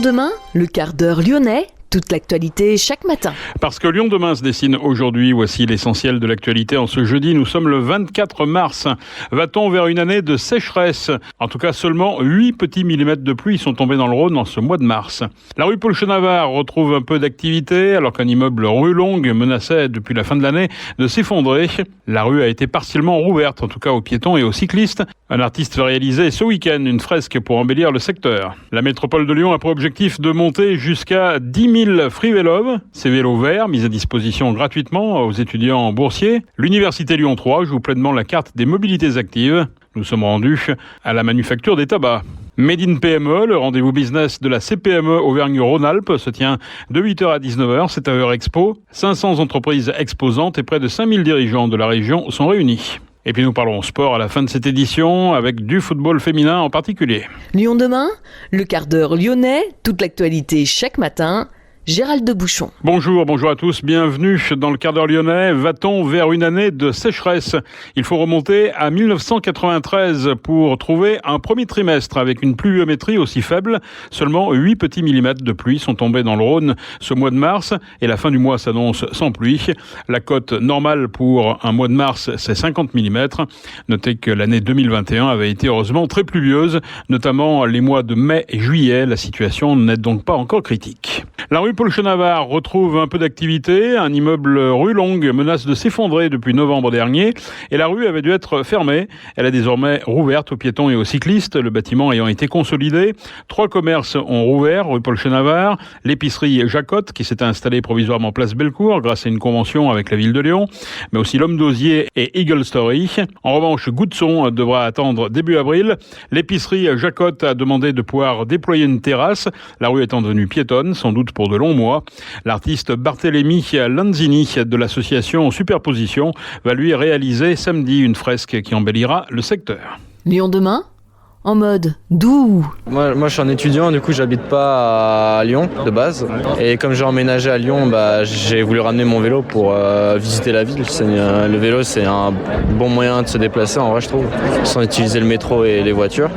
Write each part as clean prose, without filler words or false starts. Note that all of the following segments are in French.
Lyon demain, le quart d'heure lyonnais, toute l'actualité chaque matin. Parce que Lyon demain se dessine aujourd'hui, voici l'essentiel de l'actualité en ce jeudi. Nous sommes le 24 mars. Va-t-on vers une année de sécheresse ? En tout cas, seulement 8 petits millimètres de pluie sont tombés dans le Rhône en ce mois de mars. La rue Paul Chenavard retrouve un peu d'activité alors qu'un immeuble rue Longue menaçait depuis la fin de l'année de s'effondrer. La rue a été partiellement rouverte, en tout cas aux piétons et aux cyclistes. Un artiste va réaliser ce week-end une fresque pour embellir le secteur. La métropole de Lyon a pour objectif de monter jusqu'à 10 000 free vélos, ces vélos verts mis à disposition gratuitement aux étudiants boursiers. L'Université Lyon 3 joue pleinement la carte des mobilités actives. Nous sommes rendus à la manufacture des tabacs. Made in PME, le rendez-vous business de la CPME Auvergne-Rhône-Alpes se tient de 8h à 19h, c'est à Eurexpo. 500 entreprises exposantes et près de 5000 dirigeants de la région sont réunis. Et puis nous parlerons sport à la fin de cette édition avec du football féminin en particulier. Lyon demain, le quart d'heure lyonnais, toute l'actualité chaque matin. Gérald de Bouchon. Bonjour à tous, bienvenue dans le quart d'heure lyonnais. Va-t-on vers une année de sécheresse ? Il faut remonter à 1993 pour trouver un premier trimestre avec une pluviométrie aussi faible. Seulement 8 petits millimètres de pluie sont tombés dans le Rhône ce mois de mars et la fin du mois s'annonce sans pluie. La cote normale pour un mois de mars, c'est 50 mm. Notez que l'année 2021 avait été heureusement très pluvieuse, notamment les mois de mai et juillet. La situation n'est donc pas encore critique. La rue Paul Chenavard retrouve un peu d'activité. Un immeuble rue Longue menace de s'effondrer depuis novembre dernier et la rue avait dû être fermée. Elle est désormais rouverte aux piétons et aux cyclistes, le bâtiment ayant été consolidé. 3 commerces ont rouvert rue Paul Chenavard. L'épicerie Jacotte qui s'est installée provisoirement place Bellecour grâce à une convention avec la ville de Lyon, mais aussi l'Homme d'Osier et Eagle Story. En revanche, Goudson devra attendre début avril. L'épicerie Jacotte a demandé de pouvoir déployer une terrasse, la rue étant devenue piétonne, sans doute pour de longs mois. L'artiste Barthélémy Lanzini de l'association Superposition va lui réaliser samedi une fresque qui embellira le secteur. Lyon demain, en mode doux. Moi je suis un étudiant, du coup j'habite pas à Lyon de base. Et comme j'ai emménagé à Lyon, j'ai voulu ramener mon vélo pour visiter la ville. Le vélo c'est un bon moyen de se déplacer en vrai je trouve, sans utiliser le métro et les voitures.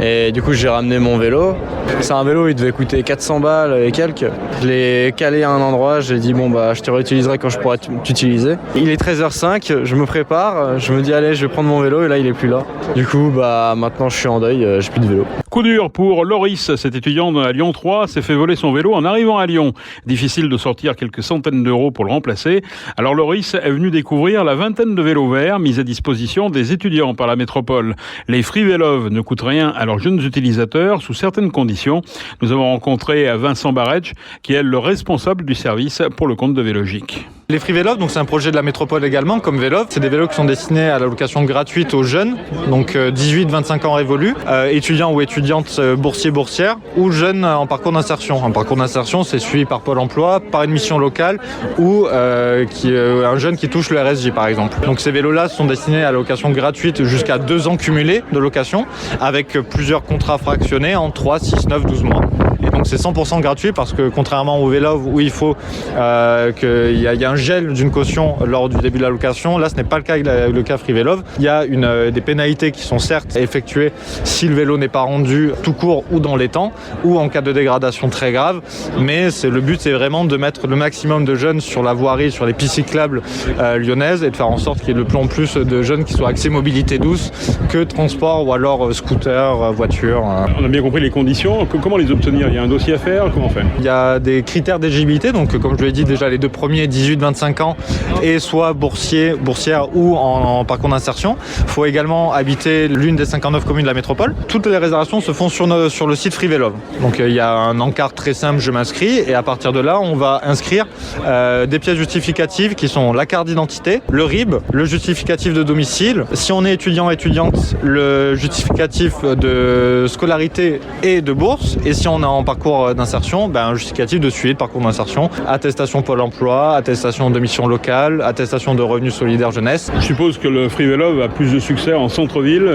Et du coup j'ai ramené mon vélo. C'est un vélo, il devait coûter 400 balles et quelques. Je l'ai calé à un endroit, j'ai dit je te réutiliserai quand je pourrai t'utiliser. Il est 13h05, je me prépare, je me dis allez je vais prendre mon vélo et là il est plus là. Du coup maintenant je suis en deuil, j'ai plus de vélo. Coup dur pour Loris, cet étudiant à Lyon 3 s'est fait voler son vélo en arrivant à Lyon. Difficile de sortir quelques centaines d'euros pour le remplacer. Alors Loris est venu découvrir la vingtaine de vélos verts mis à disposition des étudiants par la métropole. Les free vélos ne coûtent rien à leurs jeunes utilisateurs sous certaines conditions. Nous avons rencontré Vincent Barretch qui est le responsable du service pour le compte de Vélogique. Les Free Vélos, donc c'est un projet de la métropole également, comme Vélov. C'est des vélos qui sont destinés à la location gratuite aux jeunes, donc 18-25 ans révolus, étudiants ou étudiantes boursiers-boursières, ou jeunes en parcours d'insertion. Un parcours d'insertion, c'est suivi par Pôle emploi, par une mission locale, ou un jeune qui touche le RSJ par exemple. Donc ces vélos-là sont destinés à la location gratuite jusqu'à 2 ans cumulés de location, avec plusieurs contrats fractionnés en 3, 6, 9, 12 mois. Et donc c'est 100% gratuit parce que contrairement au Vélov où il faut qu'il y a un gel d'une caution lors du début de la location, là ce n'est pas le cas avec le cas Free Vélov. Il y a des pénalités qui sont certes effectuées si le vélo n'est pas rendu tout court ou dans les temps ou en cas de dégradation très grave, mais le but c'est vraiment de mettre le maximum de jeunes sur la voirie, sur les pistes cyclables lyonnaises et de faire en sorte qu'il y ait le plus en plus de jeunes qui soient axés mobilité douce que transport ou alors scooter, voiture. On a bien compris les conditions, comment les obtenir ? Il y a un dossier à faire, comment on fait ? Il y a des critères d'éligibilité, donc comme je l'ai dit déjà les 2 premiers 18-25 ans et soit boursière ou en parcours d'insertion. Il faut également habiter l'une des 59 communes de la métropole. Toutes les réservations se font sur le site Free Vélov. Donc il y a un encart très simple, je m'inscris et à partir de là on va inscrire des pièces justificatives qui sont la carte d'identité, le RIB, le justificatif de domicile. Si on est étudiante, le justificatif de scolarité et de bourse. Et si on est en parcours d'insertion, un justificatif de suivi de parcours d'insertion, attestation Pôle emploi, attestation de mission locale, attestation de revenus solidaires jeunesse. Je suppose que le Free Vélo a plus de succès en centre-ville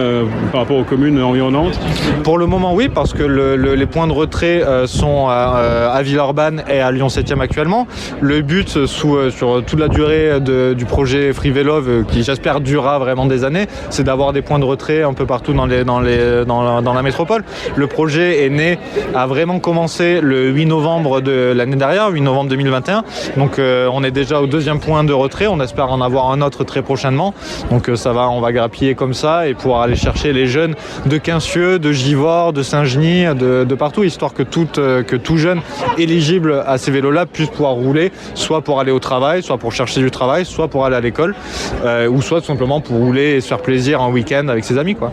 par rapport aux communes environnantes. Pour le moment oui, parce que les points de retrait sont à Villeurbanne et à Lyon 7e actuellement. Le but sur toute la durée du projet Free Vélo, qui j'espère durera vraiment des années, c'est d'avoir des points de retrait un peu partout dans la métropole. Le projet est né à vraiment commencer commencé le 8 novembre de l'année dernière, 8 novembre 2021. Donc on est déjà au 2e point de retrait. On espère en avoir un autre très prochainement. Donc on va grappiller comme ça et pouvoir aller chercher les jeunes de Quincieux, de Givors, de Saint-Genis, de partout, histoire que tout jeune éligible à ces vélos-là puisse pouvoir rouler, soit pour aller au travail, soit pour chercher du travail, soit pour aller à l'école, ou soit tout simplement pour rouler et se faire plaisir un week-end avec ses amis, quoi.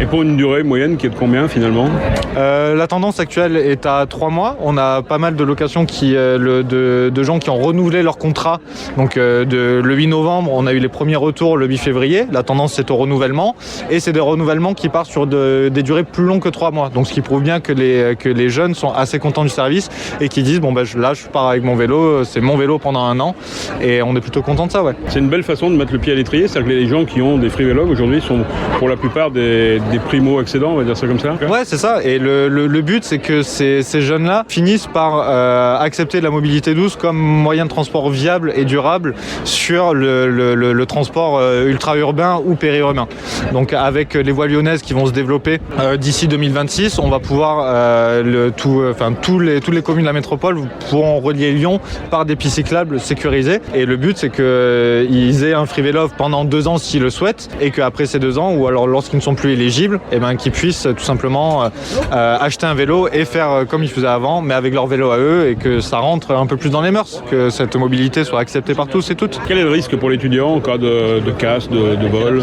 Et pour une durée moyenne qui est de combien finalement ? La tendance actuelle est à 3 mois. On a pas mal de locations de gens qui ont renouvelé leur contrat. Donc le 8 novembre, on a eu les premiers retours le 8 février. La tendance c'est au renouvellement. Et c'est des renouvellements qui partent sur des durées plus longues que 3 mois. Donc ce qui prouve bien que les jeunes sont assez contents du service et qui disent là je pars avec mon vélo, c'est mon vélo pendant 1 an. Et on est plutôt content de ça, ouais. C'est une belle façon de mettre le pied à l'étrier. C'est-à-dire que les gens qui ont des free vélos aujourd'hui sont pour la plupart des primo-accédants, on va dire ça comme ça. Ouais, c'est ça. Et le but, c'est que ces jeunes-là finissent par accepter la mobilité douce comme moyen de transport viable et durable sur le transport ultra-urbain ou périurbain. Donc avec les voies lyonnaises qui vont se développer d'ici 2026, on va pouvoir toutes les communes de la métropole pourront relier Lyon par des pistes cyclables sécurisées. Et le but, c'est qu'ils aient un free vélo pendant 2 ans s'ils le souhaitent, et qu'après ces 2 ans, ou alors lorsqu'ils ne sont plus éligibles, qu'ils puissent tout simplement acheter un vélo et faire comme ils faisaient avant, mais avec leur vélo à eux, et que ça rentre un peu plus dans les mœurs, que cette mobilité soit acceptée par tous et toutes. Quel est le risque pour l'étudiant en cas de casse, de vol ?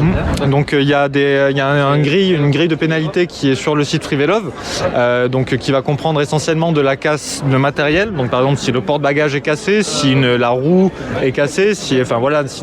Donc il y a une grille de pénalité qui est sur le site FreeVélov, qui va comprendre essentiellement de la casse de matériel. Donc par exemple si le porte-bagages est cassé, si la roue est cassée, si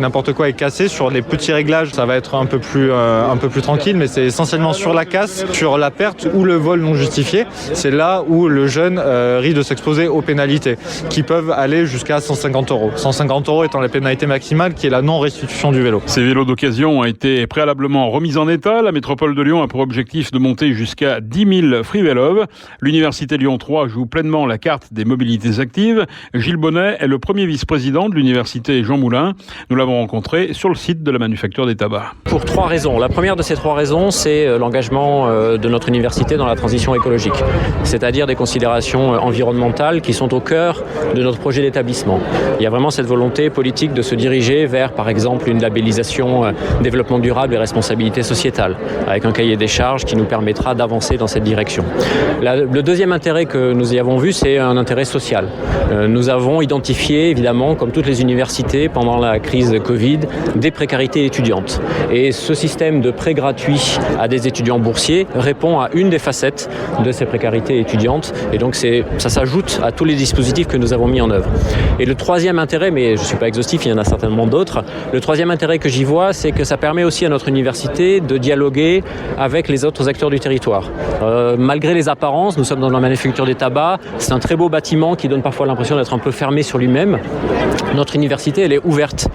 n'importe quoi est cassé, sur les petits réglages ça va être un peu plus tranquille, mais c'est essentiellement sur la casse, sur la perte ou le vol non justifié. C'est là où le jeune risque de s'exposer aux pénalités qui peuvent aller jusqu'à 150 €. 150 € étant la pénalité maximale qui est la non-restitution du vélo. Ces vélos d'occasion ont été préalablement remis en état. La métropole de Lyon a pour objectif de monter jusqu'à 10 000 free vélos. L'université Lyon 3 joue pleinement la carte des mobilités actives. Gilles Bonnet est le premier vice-président de l'université Jean Moulin. Nous l'avons rencontré sur le site de la Manufacture des Tabacs. Pour 3 raisons. La première de ces 3 raisons, c'est l'engagement de notre université dans la transition écologique, c'est-à-dire des considérations environnementales qui sont au cœur de notre projet d'établissement. Il y a vraiment cette volonté politique de se diriger vers, par exemple, une labellisation développement durable et responsabilité sociétale, avec un cahier des charges qui nous permettra d'avancer dans cette direction. Le deuxième intérêt que nous y avons vu, c'est un intérêt social. Nous avons identifié, évidemment, comme toutes les universités, pendant la crise Covid, des précarités étudiantes. Et ce système de prêt gratuit à des étudiants boursiers répond à une des facettes de ces précarités étudiantes. Et donc ça s'ajoute à tous les dispositifs que nous avons mis en œuvre. Et le troisième intérêt, mais je ne suis pas exhaustif, il y en a certainement d'autres, le troisième intérêt que j'y vois, c'est que ça permet aussi à notre université de dialoguer avec les autres acteurs du territoire. Malgré les apparences, nous sommes dans la Manufacture des Tabacs, c'est un très beau bâtiment qui donne parfois l'impression d'être un peu fermé sur lui-même. Notre université, elle est ouverte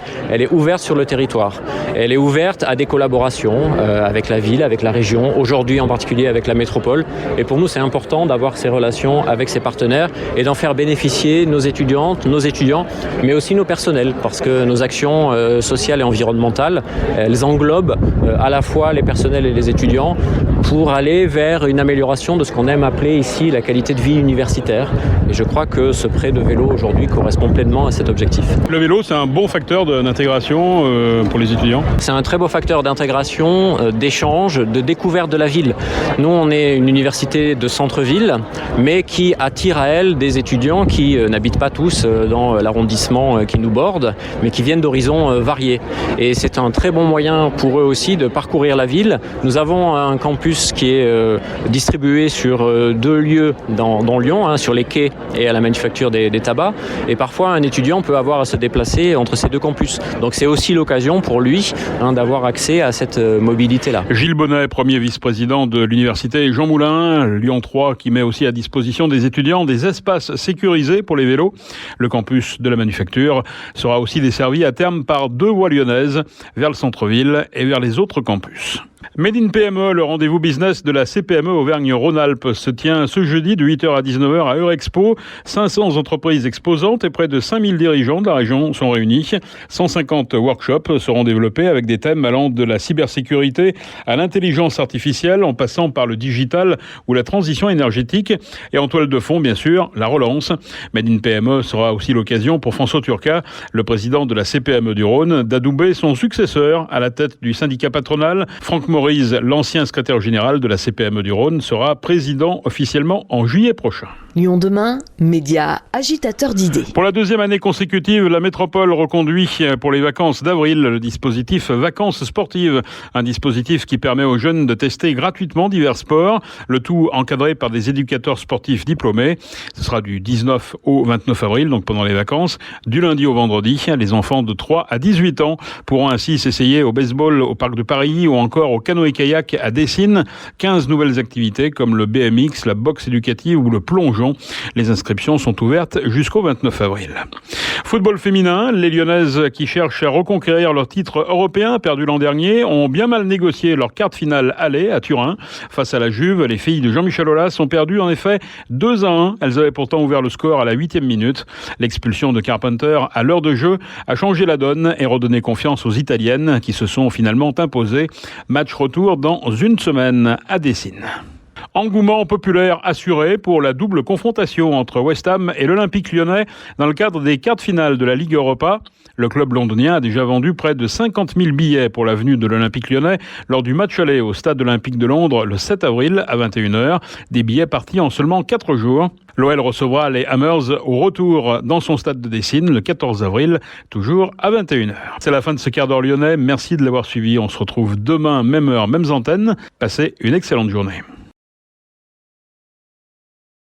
sur le territoire. Elle est ouverte à des collaborations avec la ville, avec la région, aujourd'hui en particulier avec la métropole. Et pour nous, c'est important d'avoir ces relations avec ces partenaires et d'en faire bénéficier nos étudiantes, nos étudiants, mais aussi nos personnels, parce que nos actions sociales et environnementales, elles englobent à la fois les personnels et les étudiants pour aller vers une amélioration de ce qu'on aime appeler ici la qualité de vie universitaire. Et je crois que ce prêt de vélo aujourd'hui correspond pleinement à cet objectif. Le vélo, c'est un bon facteur d'intégration pour les étudiants ? C'est un très beau facteur d'intégration, d'échange, de découverte de la ville. Nous, on est une université de centre-ville, mais qui attire à elle des étudiants qui n'habitent pas tous dans l'arrondissement qui nous borde, mais qui viennent d'horizons variés. Et c'est un très bon moyen pour eux aussi de parcourir la ville. Nous avons un campus qui est distribué sur 2 lieux dans Lyon, sur les quais et à la Manufacture des Tabacs. Et parfois, un étudiant peut avoir à se déplacer entre ces 2 campus. Donc c'est aussi l'occasion pour lui d'avoir accès à cette mobilité-là. Gilles Bonnet, premier vice-président de l'université Jean Moulin, Lyon 3, qui met aussi à disposition des étudiants des espaces sécurisés pour les vélos. Le campus de la Manufacture sera aussi desservi à terme par 2 voies lyonnaises vers le centre-ville et vers les autres campus. Made in PME, le rendez-vous business de la CPME Auvergne-Rhône-Alpes se tient ce jeudi de 8h à 19h à Eurexpo. 500 entreprises exposantes et près de 5000 dirigeants de la région sont réunis. 150 workshops seront développés avec des thèmes allant de la cybersécurité à l'intelligence artificielle en passant par le digital ou la transition énergétique. Et en toile de fond, bien sûr, la relance. Made in PME sera aussi l'occasion pour François Turcat, le président de la CPME du Rhône, d'adouber son successeur à la tête du syndicat patronal. Franck Maurice, l'ancien secrétaire général de la CPME du Rhône, sera président officiellement en juillet prochain. Lyon demain, média agitateur d'idées. Pour la deuxième année consécutive, la métropole reconduit pour les vacances d'avril le dispositif Vacances sportives. Un dispositif qui permet aux jeunes de tester gratuitement divers sports, le tout encadré par des éducateurs sportifs diplômés. Ce sera du 19 au 29 avril, donc pendant les vacances, du lundi au vendredi. Les enfants de 3 à 18 ans pourront ainsi s'essayer au baseball au Parc de Paris ou encore au canoë-kayak à Dessines. 15 nouvelles activités comme le BMX, la boxe éducative ou le plongeon. Les inscriptions sont ouvertes jusqu'au 29 avril. Football féminin, les Lyonnaises qui cherchent à reconquérir leur titre européen perdu l'an dernier ont bien mal négocié leur quart de finale aller à Turin. Face à la Juve, les filles de Jean-Michel Aulas ont perdu en effet 2-1. Elles avaient pourtant ouvert le score à la 8e minute. L'expulsion de Carpenter à l'heure de jeu a changé la donne et redonné confiance aux Italiennes qui se sont finalement imposées. Match retour dans une semaine à Dessines. Engouement populaire assuré pour la double confrontation entre West Ham et l'Olympique lyonnais dans le cadre des quarts de finale de la Ligue Europa. Le club londonien a déjà vendu près de 50 000 billets pour la venue de l'Olympique lyonnais lors du match aller au Stade olympique de Londres le 7 avril à 21h. Des billets partis en seulement 4 jours. L'OL recevra les Hammers au retour dans son stade de Dessines le 14 avril, toujours à 21h. C'est la fin de ce quart d'heure lyonnais. Merci de l'avoir suivi. On se retrouve demain, même heure, mêmes antennes. Passez une excellente journée.